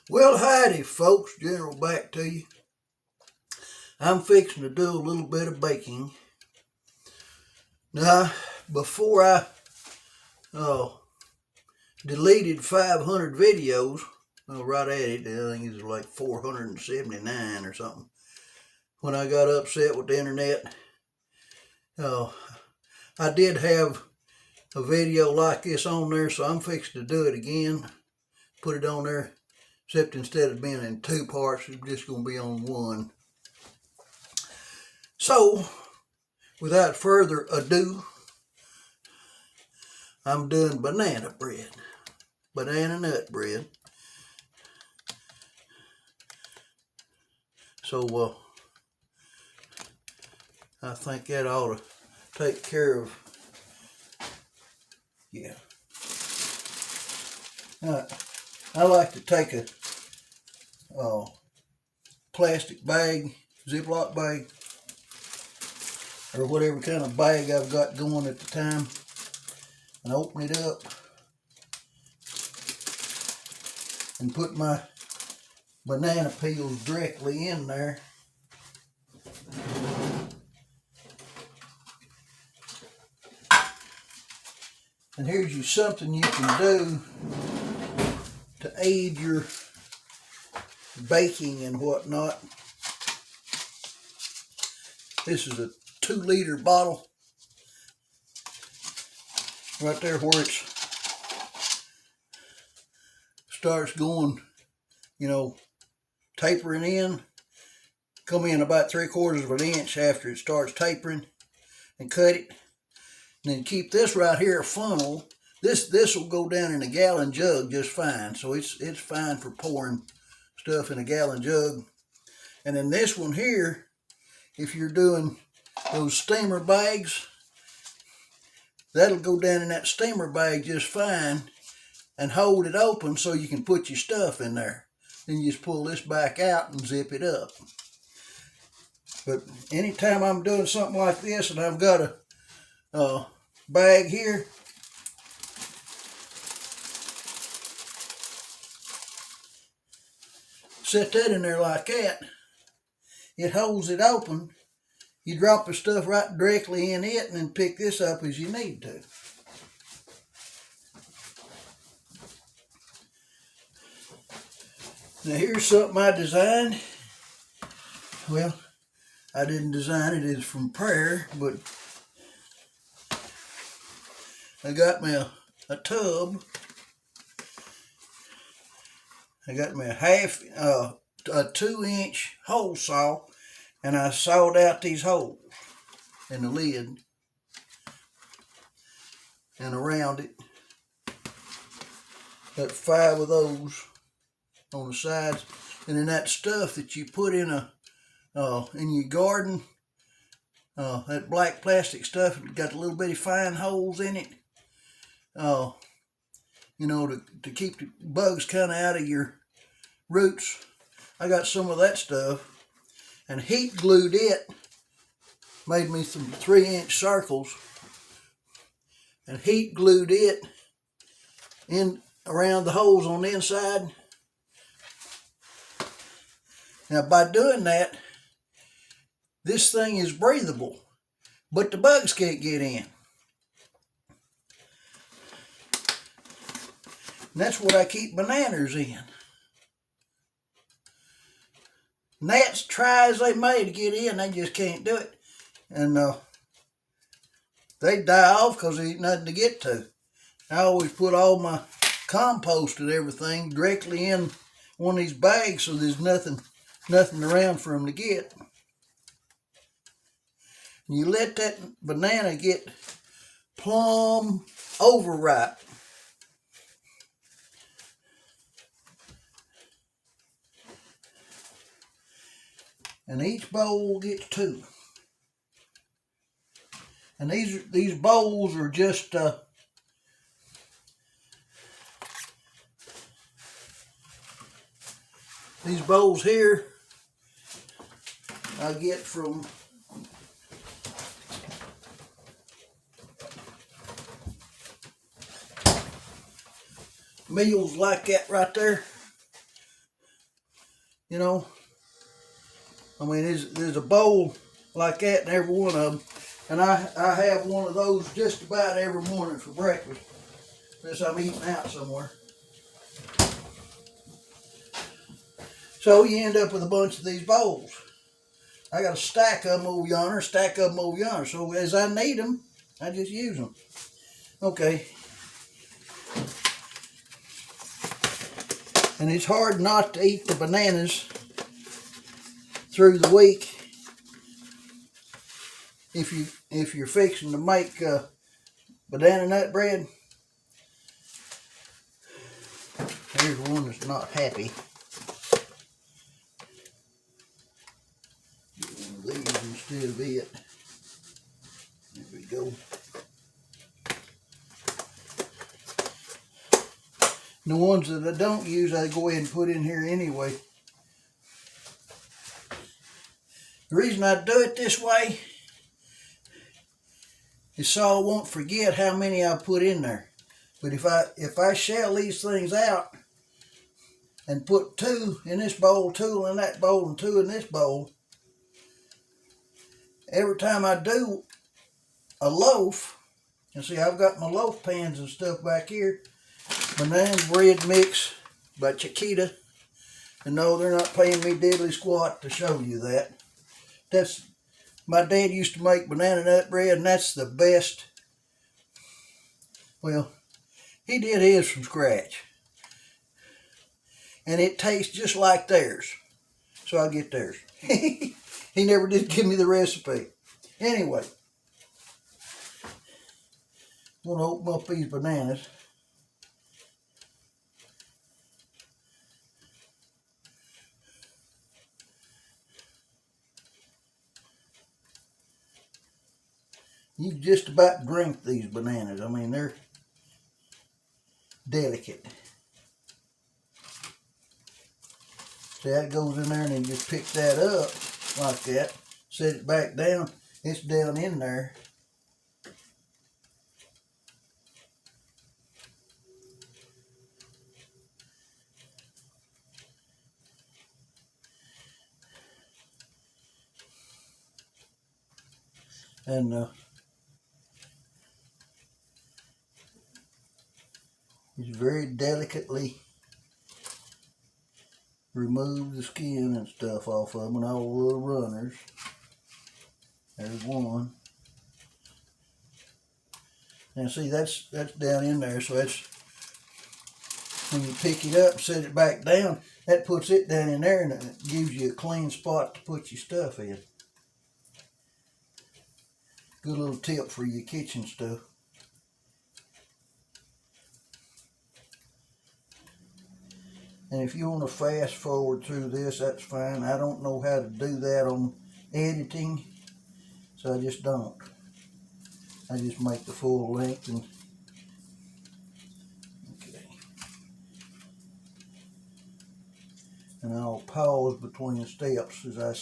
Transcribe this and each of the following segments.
Well, howdy, folks. General back to you. I'm fixing to do a little bit of baking. Now, before I uh, deleted 500 videos, right at it, I think it was like 479 or something. When I got upset with the internet, I did have a video like this on there, so I'm fixing to do it again. Put it on there, except instead of being in two parts, it's just going to be on one. So, without further ado, I'm doing banana bread, banana nut bread. So I think that ought to take care of, yeah. I like to take a plastic bag, Ziploc bag, or whatever kind of bag I've got going at the time, and open it up and put my banana peels directly in there. And here's you something you can do to aid your baking and whatnot. This is a 2-liter bottle. Right there where it starts going, tapering in. Come in about 3/4 of an inch after it starts tapering and cut it. And then keep this right here a funnel. This will go down in a gallon jug just fine. So it's fine for pouring stuff in a gallon jug. And then this one here, if you're doing those steamer bags, that'll go down in that steamer bag just fine and hold it open so you can put your stuff in there. Then you just pull this back out and zip it up. But anytime I'm doing something like this and I've got a bag here, set that in there like that. It holds it open. You drop the stuff right directly in it and then pick this up as you need to. Now here's something I designed. Well, I didn't design it, it's from prayer, but I got me a tub. I got me a 2-inch hole saw, and I sawed out these holes in the lid and around it. Got 5 of those on the sides, and then that stuff that you put in your garden, that black plastic stuff, got a little bitty fine holes in it. To keep the bugs kind of out of your roots. I got some of that stuff and heat glued it. Made me some 3-inch circles and heat glued it in around the holes on the inside. Now by doing that, this thing is breathable, but the bugs can't get in. And that's what I keep bananas in. Gnats try as they may to get in, they just can't do it. And they die off because there ain't nothing to get to. I always put all my compost and everything directly in one of these bags so there's nothing around for them to get. And you let that banana get plumb overripe. And each bowl gets 2. And these bowls are just these bowls here I get from meals like that right there. you know. I mean, there's a bowl like that in every one of them. And I have one of those just about every morning for breakfast, unless I'm eating out somewhere. So you end up with a bunch of these bowls. I got a stack of them over yonder, a stack of them over yonder. So as I need them, I just use them. Okay. And it's hard not to eat the bananas through the week if you're fixing to make banana nut bread. Here's one that's not happy. Get one of these instead of it. There we go. And the ones that I don't use, I go ahead and put in here anyway. The reason I do it this way is so I won't forget how many I put in there. But if I shell these things out and put 2 in this bowl, 2 in that bowl, and 2 in this bowl, every time I do a loaf, and see I've got my loaf pans and stuff back here, banana bread mix by Chiquita. And no, they're not paying me diddly squat to show you that. That's, my dad used to make banana nut bread, and that's the best. Well, he did his from scratch. And it tastes just like theirs. So I'll get theirs. He never did give me the recipe. Anyway, I'm going to open up these bananas. You can just about drink these bananas. I mean, they're delicate. See, that goes in there, and then just pick that up like that. Set it back down. It's down in there. And it's very delicately remove the skin and stuff off of them and all the little runners. There's one. Now see, that's down in there, so that's when you pick it up and set it back down, that puts it down in there, and it gives you a clean spot to put your stuff in. Good little tip for your kitchen stuff. And if you want to fast forward through this, that's fine. I don't know how to do that on editing, so I just don't. I just make the full length and okay. And I'll pause between steps as I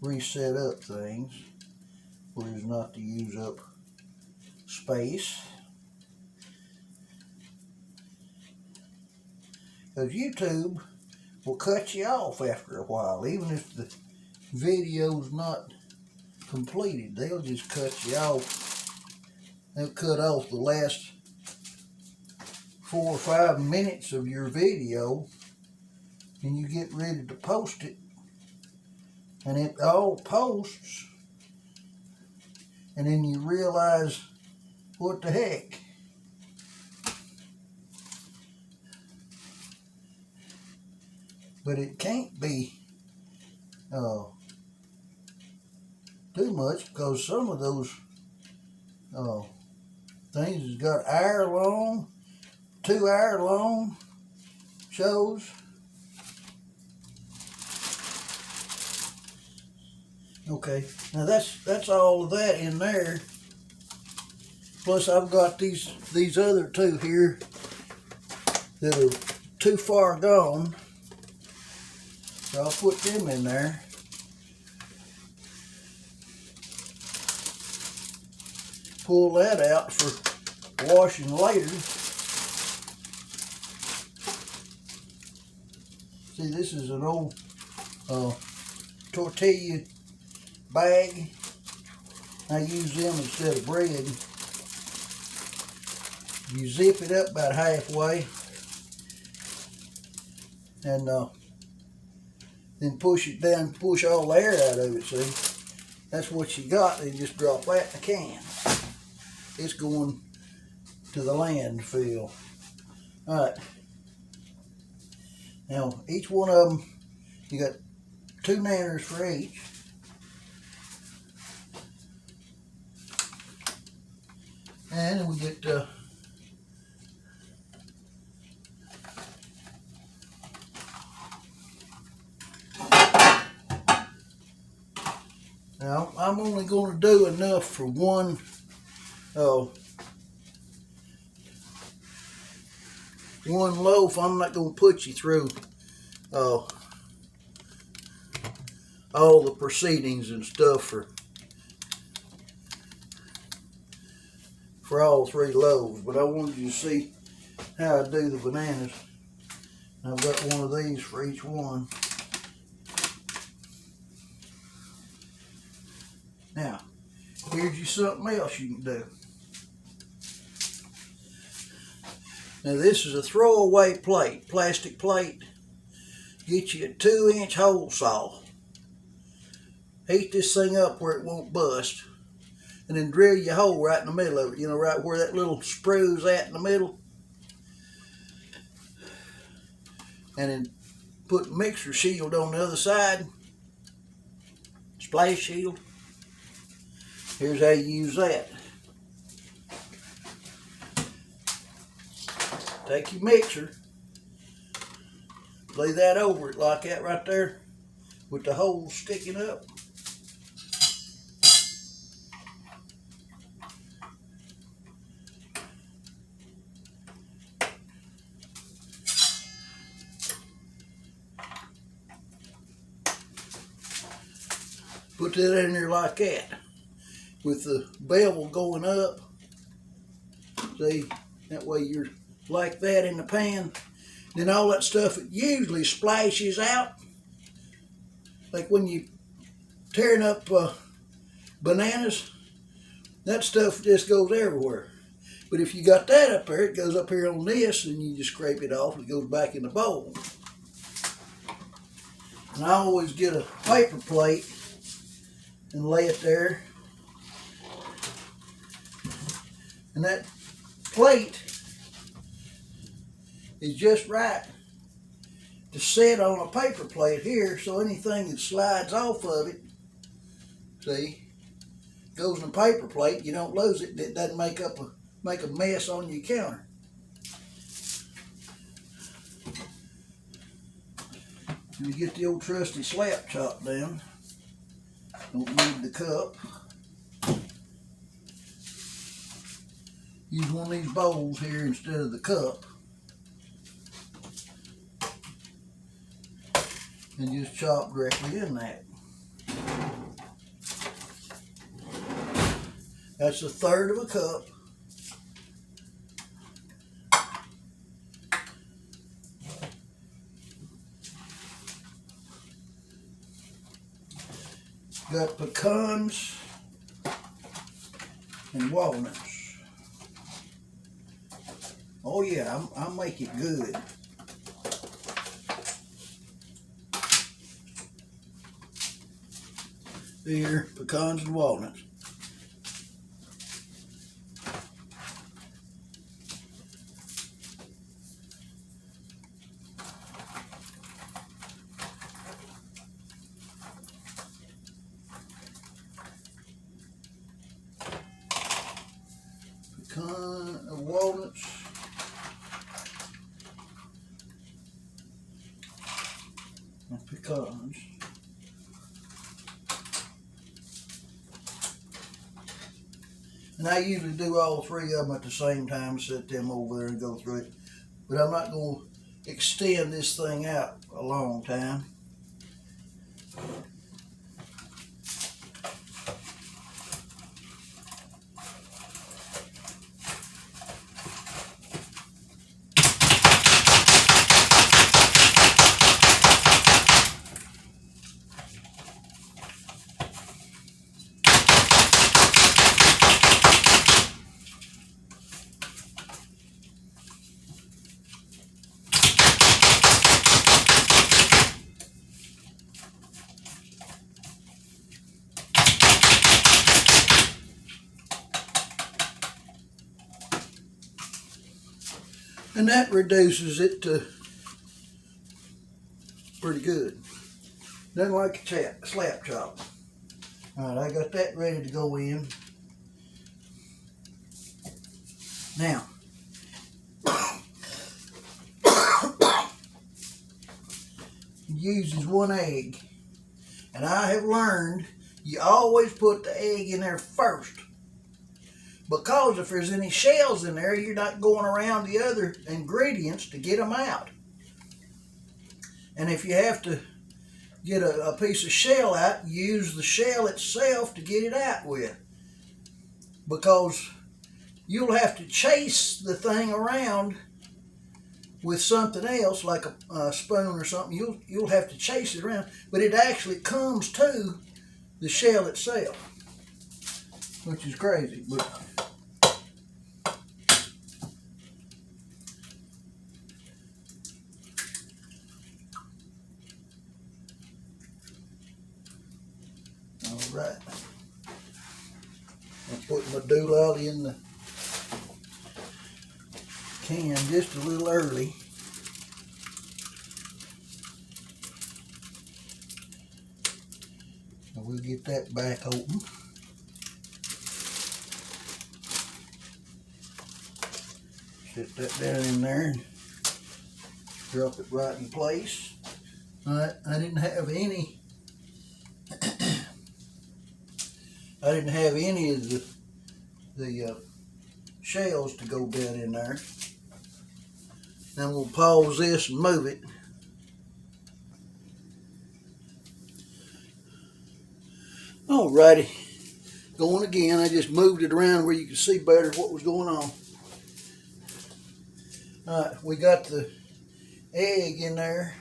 reset up things, where it's not to use up space. Because YouTube will cut you off after a while, even if the video's not completed. They'll just cut you off. They'll cut off the last 4 or 5 minutes of your video, and you get ready to post it, and it all posts, and then you realize, what the heck? But it can't be too much, because some of those things has got hour long, 2 hour long shows. Okay, now that's all of that in there. Plus I've got these other 2 here that are too far gone. So I'll put them in there. Pull that out for washing later. See, this is an old tortilla bag. I use them instead of bread. You zip it up about halfway and then push it down, push all the air out of it, see? That's what you got, then just drop that in the can. It's going to the landfill. Alright. Now, each one of them, you got 2 nanners for each. And then we get now I'm only going to do enough for one loaf. I'm not going to put you through all the proceedings and stuff for all 3 loaves, but I wanted you to see how I do the bananas. I've got one of these for each one. Now, here's you something else you can do. Now this is a throwaway plate, plastic plate. Get you a 2-inch hole saw. Heat this thing up where it won't bust. And then drill your hole right in the middle of it, you know, right where that little sprue's at in the middle. And then put mixer shield on the other side. Splash shield. Here's how you use that. Take your mixer, lay that over it like that right there with the hole sticking up. Put that in there like that with the bevel going up. See, that way you're like that in the pan. Then all that stuff, it usually splashes out. Like when you tearing up bananas, that stuff just goes everywhere. But if you got that up there, it goes up here on this, and you just scrape it off and it goes back in the bowl. And I always get a paper plate and lay it there. And that plate is just right to set on a paper plate here, so anything that slides off of it, see, goes in a paper plate. You don't lose it. It doesn't make a mess on your counter. You get the old trusty slap chop down. Don't need the cup. Use one of these bowls here instead of the cup. And just chop directly in that. That's 1/3 of a cup. Got pecans and walnuts. Oh yeah, I'll make it good. Here, pecans and walnuts. Walnuts. And pecans. And I usually do all 3 of them at the same time, set them over there and go through it. But I'm not going to extend this thing out a long time. And that reduces it to pretty good. Nothing like a slap chop. All right, I got that ready to go in. Now, it uses 1 egg. And I have learned you always put the egg in there first. Because if there's any shells in there, you're not going around the other ingredients to get them out. And if you have to get a piece of shell out, use the shell itself to get it out with. Because you'll have to chase the thing around with something else, like a spoon or something. You'll have to chase it around, but it actually comes to the shell itself, which is crazy. But all right, I'm putting my doolally in the can just a little early. So we'll get that back open. Set that down in there and drop it right in place. Alright, I didn't have any of the shells to go down in there. Now we'll pause this and move it. Alrighty, going again. I just moved it around where you can see better what was going on. Alright, we got the egg in there.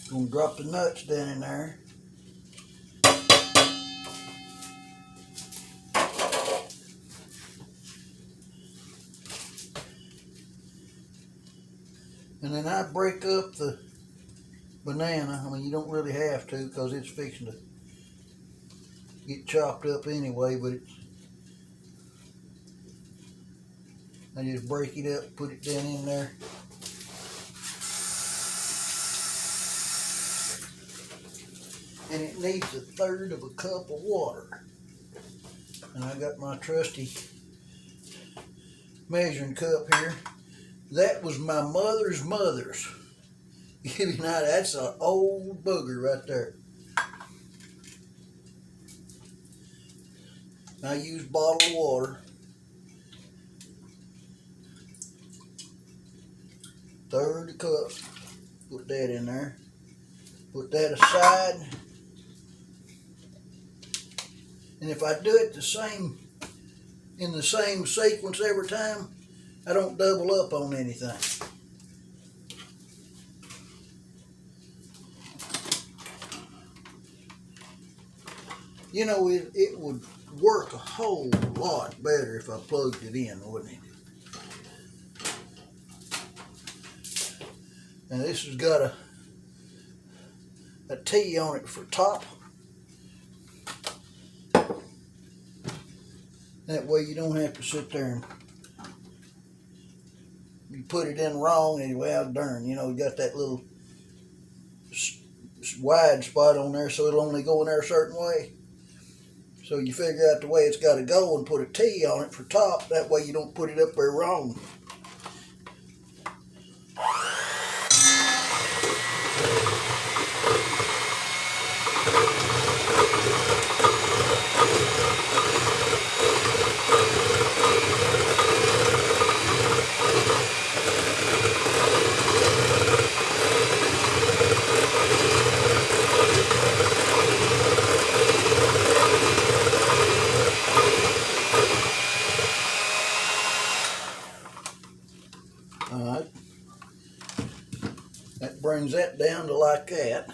Gonna drop the nuts down in there. And then I break up the banana. I mean, you don't really have to because it's fixing to get chopped up anyway, but I just break it up, put it down in there. And it needs 1/3 of a cup of water. And I got my trusty measuring cup here. That was my mother's mother's. You know, that's an old booger right there. I use bottled water. 1/3 cup. Put that in there. Put that aside. And if I do it in the same sequence every time, I don't double up on anything. You know, it would work a whole lot better if I plugged it in, wouldn't it? And this has got a T on it for top. That way you don't have to sit there and you put it in wrong anyway. Well, darn, you know, you got that little wide spot on there, so it'll only go in there a certain way. So you figure out the way it's got to go and put a T on it for top. That way you don't put it up there wrong. Alright, that brings that down to like that.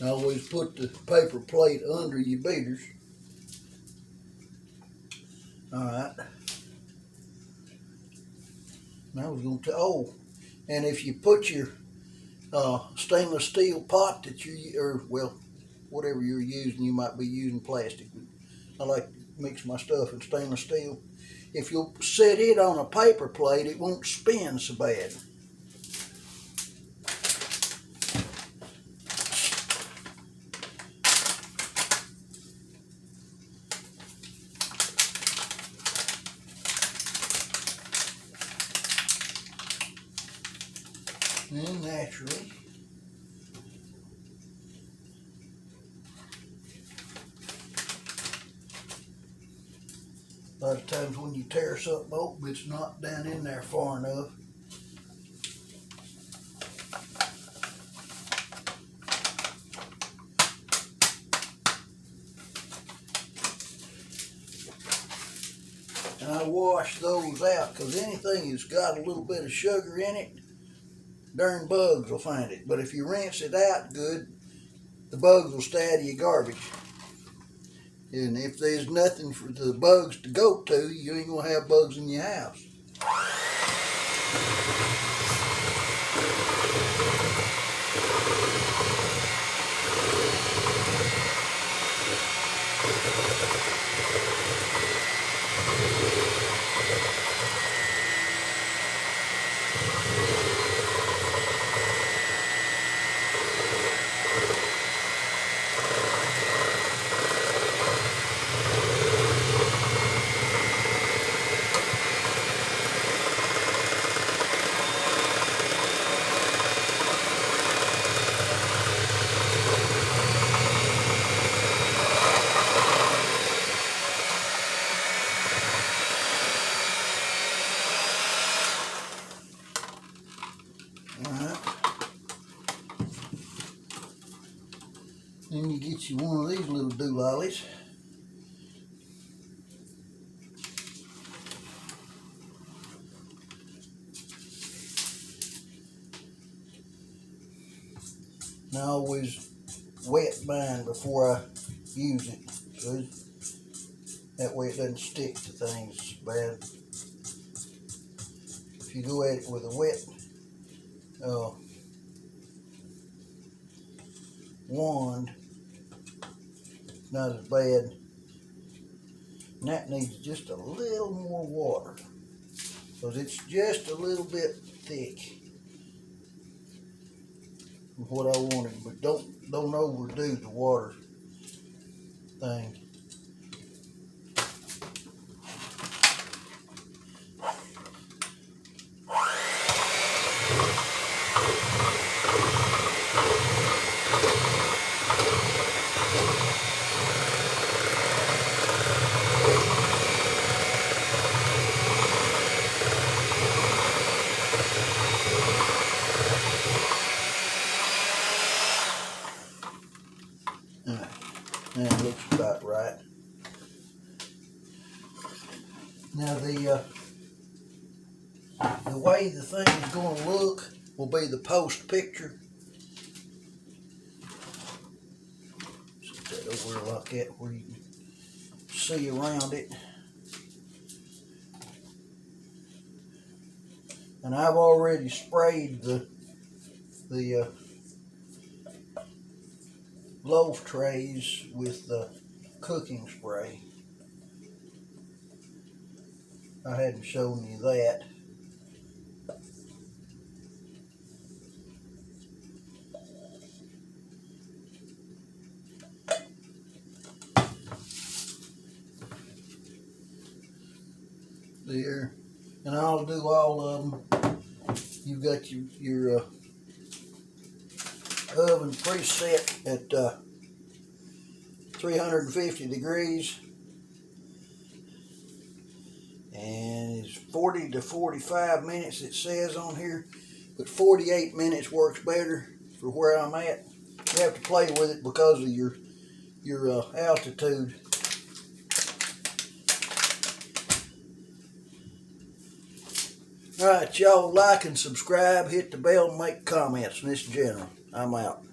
I always put the paper plate under your beaters. Alright. I was going to, oh, and if you put your stainless steel pot that you, or well, whatever you're using, you might be using plastic. I like to mix my stuff in stainless steel. If you'll set it on a paper plate, it won't spin so bad. And naturally, a lot of times when you tear something open, it's not down in there far enough. And I wash those out, because anything that's got a little bit of sugar in it, darn bugs will find it. But if you rinse it out good, the bugs will stay out of your garbage. And if there's nothing for the bugs to go to, you ain't gonna have bugs in your house. Then you get you one of these little doolollies. And I always wet mine before I use it, so that way it doesn't stick to things bad. If you go at it with a wet wand, not as bad. And that needs just a little more water, because it's just a little bit thick of what I wanted. But don't overdo the water thing. That looks about right. Now the way the thing is going to look will be the post picture. Set that over like that where you can see around it. And I've already sprayed the loaf trays with the cooking spray. I hadn't shown you that. There, and I'll do all of them. You've got your oven preset at 350 degrees, and it's 40 to 45 minutes it says on here, but 48 minutes works better for where I'm at. You have to play with it because of your altitude. Alright, y'all like and subscribe, hit the bell and make comments. And this is General. I'm out.